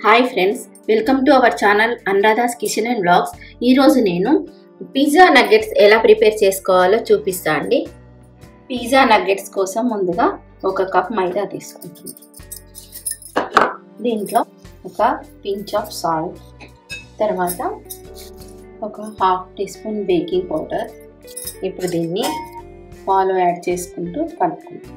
Hi friends, welcome to our channel Anuradha's kitchen and vlogs. ఈరోజు నేను pizza nuggets ఎలా prepare చేసుకోవాలో చూపిస్తా అండి. పిజ్జా నగ్గెట్స్ కోసం ముందుగా 1 కప్ మైదా తీసుకుంటున్నాను. దీంట్లో ఒక పించ్ ఆఫ్ సాల్ట్, తర్వాత ఒక 1/2 టీ స్పూన్ బేకింగ్ పౌడర్. ఇప్పుడు దీన్ని పాలు యాడ్ చేసుకుంటూ కలుపుకుంటాం.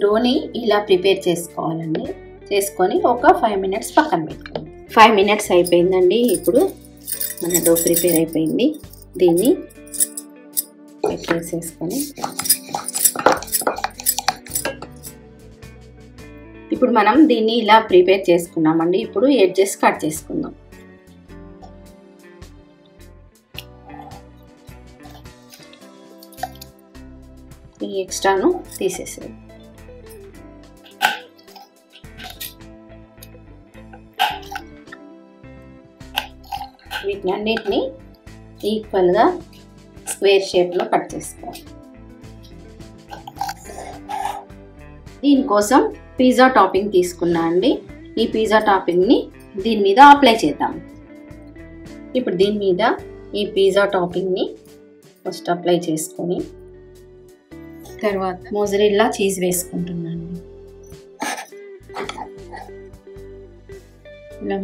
డోని ఇలా ప్రిపేర్ చేసుకోవాలండి. చేసుకొని ఒక 5 మినిట్స్ పక్కన పెట్టుకోండి. 5 మినిట్స్ అయిపోయిందండి. ఇప్పుడు మన డో ప్రిపేర్ అయిపోయింది. దీన్ని పెట్టేసేసుకొని ఇప్పుడు మనం దీన్ని ఇలా ప్రిపేర్ చేసుకున్నామండి. ఇప్పుడు ఎడ్జెస్ కట్ చేసుకుందాం. ఈ ఎక్స్ట్రాను తీసేసేది. వీటిని అన్నిటిని ఈక్వల్గా స్క్వేర్ షేప్లో కట్ చేసుకోవాలి. దీనికోసం పిజ్జా టాపింగ్ తీసుకున్నా అండి. ఈ పిజ్జా టాపింగ్ని దీని మీద అప్లై చేద్దాం. ఇప్పుడు దీని మీద ఈ పిజ్జా టాపింగ్ని ఫస్ట్ అప్లై చేసుకొని తర్వాత మోజరెల్లా చీజ్ వేసుకుంటున్నాను. ఇలా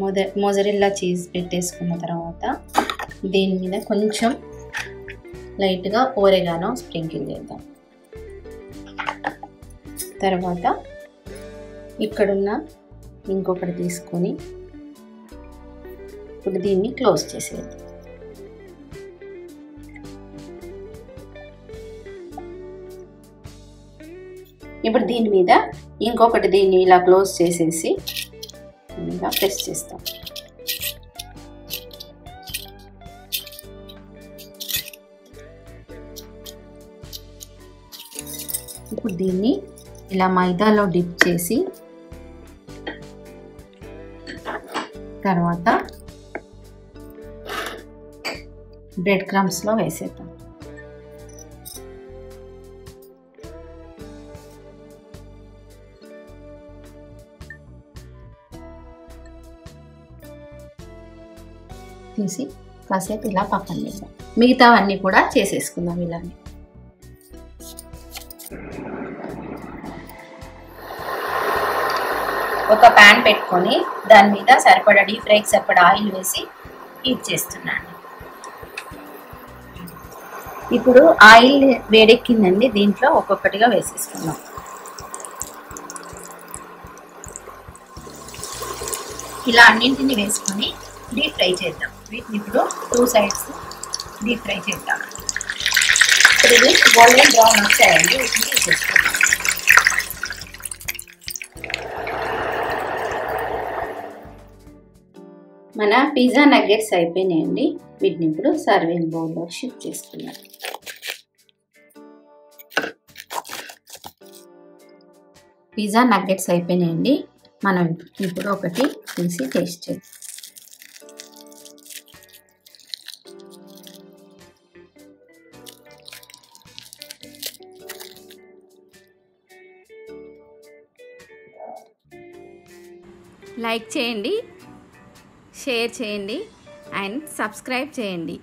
మోజరెల్లా చీజ్ పెట్టేసుకున్న తర్వాత దీని మీద కొంచెం లైట్గా ఓరెగానో స్ప్రింకిల్ చేద్దాం. తర్వాత ఇక్కడున్న ఇంకొకటి తీసుకొని ఇప్పుడు దీన్ని క్లోజ్ చేసేద్దాం. ఇప్పుడు దీని మీద ఇంకొకటి దీన్ని ఇలా క్లోజ్ చేసేసి ఇలా ప్రెస్ చేస్తాం. ఇప్పుడు దీన్ని ఇలా మైదాలో డిప్ చేసి తర్వాత బ్రెడ్ క్రమ్స్లో వేసేద్దాం. తీసి కాసేపు ఇలా పక్కన పెడదాం. మిగతావన్నీ కూడా చేసేసుకుందాం. ఇలానే ఒక ప్యాన్ పెట్టుకొని దాని మీద సరిపడా డీప్ ఫ్రైకి సరిపడా ఆయిల్ వేసి హీట్ చేస్తున్నాను. ఇప్పుడు ఆయిల్ వేడెక్కిందండి. దీంట్లో ఒక్కొక్కటిగా వేసేసుకుందాం. ఇలా అన్నింటిని వేసుకొని డీప్ ఫ్రై చేద్దాం. వీటిని ఇప్పుడు 2 సైడ్స్ డీప్ ఫ్రై చేద్దాం. ఇప్పుడు ఇది గోల్డెన్ బ్రౌన్ వచ్చాయండి. వీటిని తీసేసుకుందాం. మన పిజ్జా నగ్గెట్స్ అయిపోయినాయండి. వీటిని ఇప్పుడు సర్వింగ్ బౌల్లో షిఫ్ట్ చేసుకుందాం. పిజ్జా నగ్గెట్స్ అయిపోయినాయండి. మనం ఇప్పుడు ఒకటి తీసి టేస్ట్ చేద్దాం. లైక్ చేయండి, షేర్ చేయండి అండ్ సబ్స్క్రైబ్ చేయండి.